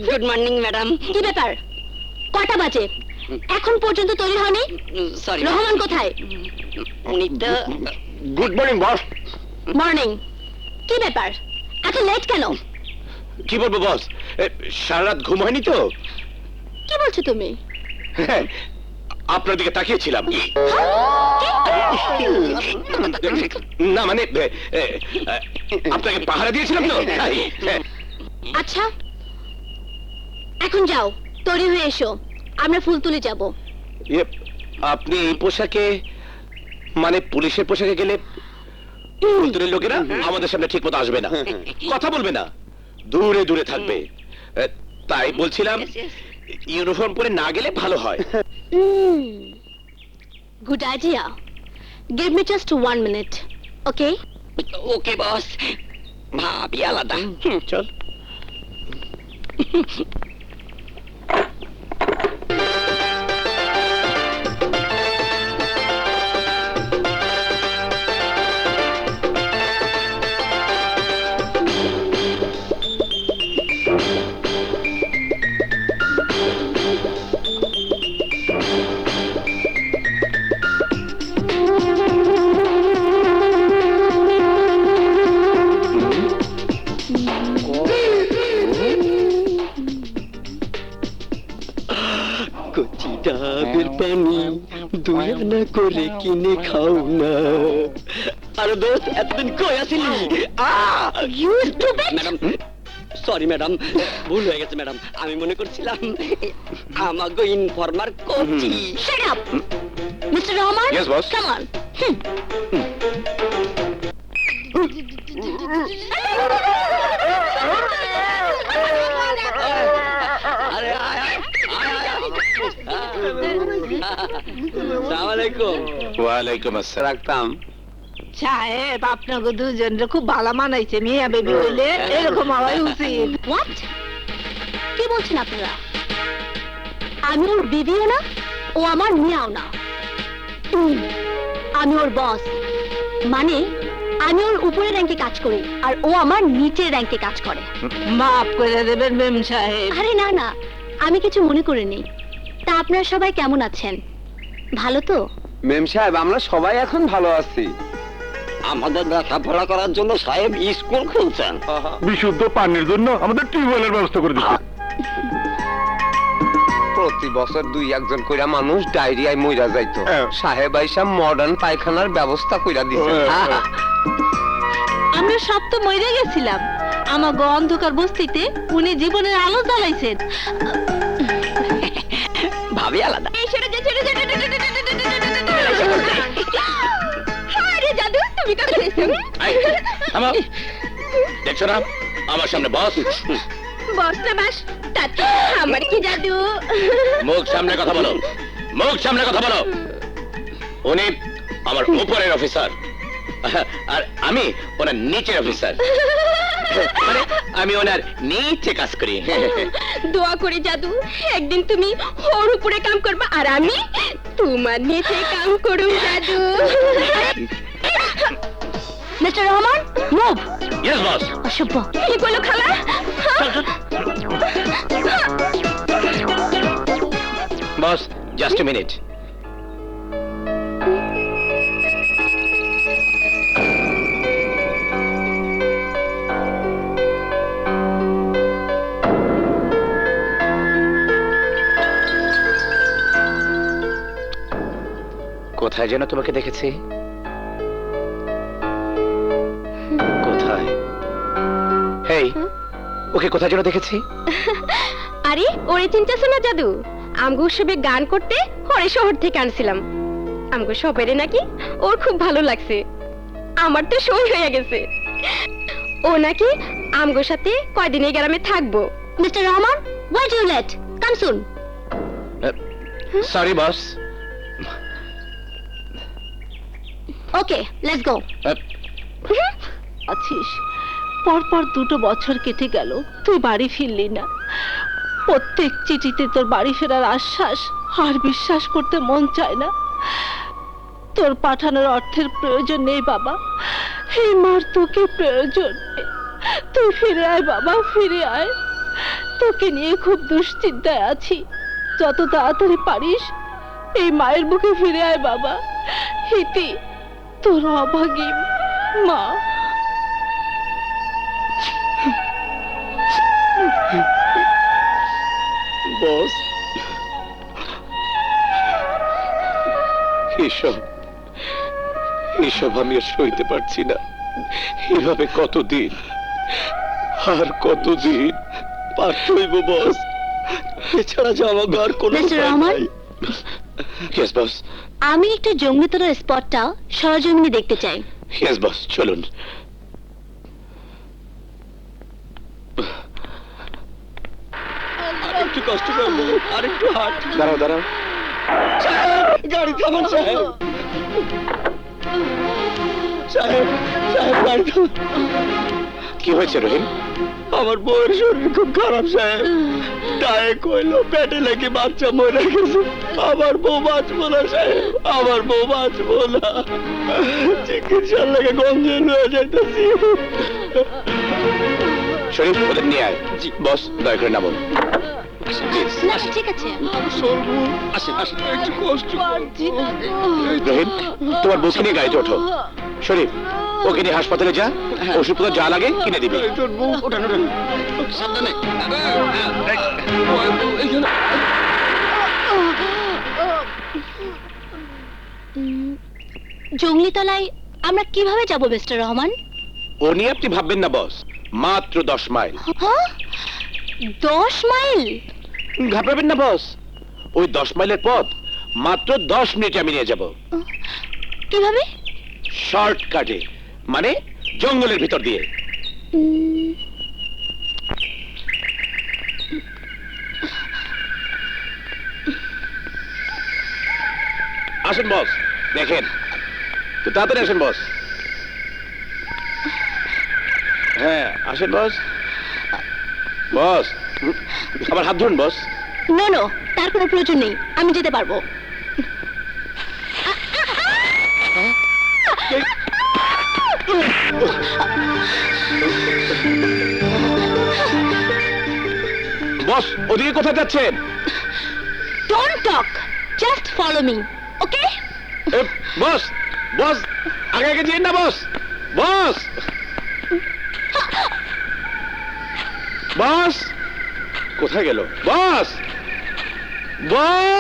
Good morning madam. কি ব্যাপার, কটা বাজে? এখন পর্যন্ত তৈরি হয়নি? সরি, রহমান কোথায়? উনি তো গুড মর্নিং বস। মর্নিং। কি ব্যাপার, এত লেট কেন? কি বলবো বস, সারা রাত ঘুম হয়নি তো। কি বলছো তুমি? হ্যাঁ, আপনার দিকে তাকিয়েছিলাম। না মানে আপনাকে পাহারা দিয়েছিলাম তো তাই। আচ্ছা, এখন যাও, তৈরি হয়ে এসো, আমরা ফুল তুলে যাব। আপনি এই পোশাকে, মানে পুলিশের পোশাকে গেলে ফুলতুলের লোকেরা আমাদের সামনে ঠিক মতো আসবে না, কথা বলবে না, দূরে দূরে থাকবে। তাই বলছিলাম ইউনিফর্ম পরে না গেলে ভালো হয়। Good idea. Give me just 1 minute, okay? Okay boss. ভাবি আলাদা। চল। কচি ডাবের পানি 2 আনা করে কিনে খাও না। আরে দোস্ত, এতদিন কই আছিলি? You stupid! Madam sorry madam, ভুল হয়ে গেছে ম্যাডাম। আমি মনে করছিলাম আমাকে ইনফরমার কচি। Shut up mister Rahman. Yes, boss. Come on. আরে আসসালামু আলাইকুম। ওয়ালাইকুম আসসালাম। রাখতাম। সাহেব, আপনাকে দুজনের খুব ভালো মানাইছে। মিয়া বেবি হইলে এরকম হওয়াই উচিত। হোয়াট? কি বলছেন আপনারা? আমি ওর বিবিও না, ও আমার মিয়াও না। আমি ওর বস, মানে আমি ওর উপরের র্যাঙ্কে কাজ করি আর ও আমার নিচের র্যাঙ্কে কাজ করে। মাফ করে দেবেন মেম সাহেব। আরে না না, আমি কিছু মনে করিনি। তা আপনারা সবাই কেমন আছেন? ভালো তো? মেম সাহেব, আমরা সবাই এখন ভালো আছি। আমাদের লেখাপড়া করার জন্য সাহেব স্কুল খুলছেন। বিশুদ্ধ পানির জন্য আমাদের টিউবওয়েলের ব্যবস্থা করে দিচ্ছে। প্রতি বছর 2-1 জন কইরা মানুষ ডায়রিয়ায় মইরা যাইতো, সাহেব আইসা মডার্ন পায়খানার ব্যবস্থা কইরা দিছে। আমরা সব তো মরে গেছিলাম, আমার অন্ধকার বস্তিতে উনি জীবনের আলো জ্বালাইছেন। ভাবি আলাদা। আরে জাদু, তুমি কখন এসেছো? দেখছো না আমার সামনে বস। বস না বাস, তাতে আমার কি জাদু? মুখ সামনে কথা বলো, মুখ সামনে কথা বলো। উনি আমার উপরের অফিসার আর আমি ওনার নিচের অফিসার, মানে আমি ওনার নিচে কাজ করি। দোয়া করি জাদু, একদিন তুমি ওর উপরে কাম করবে আর আমি তোমার নিচে কাম করুম জাদু। Mister Rahman, move. Yes boss. অসভ্য। কি বলো খালা? বস, জাস্ট এ মিনিট। কোথায় যেন তোমাকে দেখেছি, কোথায়? হেই, ওকে কোথায় যেন দেখেছি। আরে ওরে চিন্তাছো না জাদু, আমগো উৎসবে গান করতে ওরে শহর থেকে আনছিলাম। আমগো সবাইরে নাকি ওর খুব ভালো লাগছে। আমার তো সই হয়ে গেছে। ও নাকি আমগো সাথে কয়দিন এই গ্রামে থাকবো। Mister Rahman, why do late? Come soon. Sorry boss. Okay, let's go. আছিস, পরপর 2 বছর কেটে গেল, তুই বাড়ি ফিরলি না। প্রত্যেক চিঠিতে তোর বাড়ি ফেরার আশ্বাস, আর বিশ্বাস করতে মন চায় না। তোর পাঠানোর অর্থের প্রয়োজন নেই বাবা, এই মার তোকে প্রয়োজন। তুই ফিরে আয় বাবা, ফিরে আয়। তোকে নিয়ে খুব দুশ্চিন্তায় আছি। যত তাড়াতাড়ি পারিস এই মায়ের বুকে ফিরে আয় বাবা। হিতি, তোর অভাগী মা। বস, এসব এসব আমি আর সইতে পারছি না। এভাবে কতদিন আর কতদিন পারতে হইব বস, এছাড়া যে আমাকে আর কোনো মিস্টার উপায় রহমান? নাই। ইয়েস বস, আমি একটু জঙ্গিতর স্পটটা সরজমিনে দেখতে চাই। ইয়েস বস, চলুন। আরেকটু কষ্ট করবো, আরেকটু হাট। দাঁড়াও দাঁড়াও, গাড়ি থামান সাহেব। সাহেব, সাহেব গাড়ি থামান। কি হয়েছে রহিম? আমার বউয়ের শরীর খুব খারাপ সাহেব। ডায়ে কইলো পেটে লেগে বাচ্চা মরে গেছে। আমার বউ বাঁচবো না সাহেব, আমার বউ বাঁচবো না। চিকিৎসার লেগে গঞ্জে লয়ে যাইতেছি। শরীফ, ওদের নিয়ে আয়। বস, দয়া করে নামুন। Please. না ঠিক আছে। আসেন আসেন, একটু কষ্ট পারছি না তো। রহিম, তোমার বউকে নিয়ে গাড়িতে ওঠো। শরীফ, ওকে নিয়ে হাসপাতালে যা, ওষুধপত্র যা লাগে কিনে দিবি। তোর বউ ওঠান ওঠান সাবধানে। এইখানে জঙ্গলিতলায় আমরা কিভাবে যাব মিস্টার রহমান? ও নিয়ে আপনি ভাববেন না বস, মাত্র 10 মাইল। হ্যাঁ, 10 মাইল? ঘাবড়াবেন না বস, ওই 10 মাইলের পথ মাত্র 10 মিনিটে আমি নিয়ে যাব। কিভাবে? শর্টকাটে, মানে জঙ্গলের ভিতর দিয়ে। আসেন বস, দেখেন তো, তাড়াতাড়ি আসেন বস। হ্যাঁ আসেন বস। বস, আমার হাত ধরুন বস। নো নো, তার কোনো প্রয়োজন নেই, আমি যেতে পারবো। বস, ওদিকে কোথায় যাচ্ছেন? Don't talk, just follow me, okay? Boss, boss, আগে আগে যেন না বস। বস, বস কোথায় গেল? বস, বস।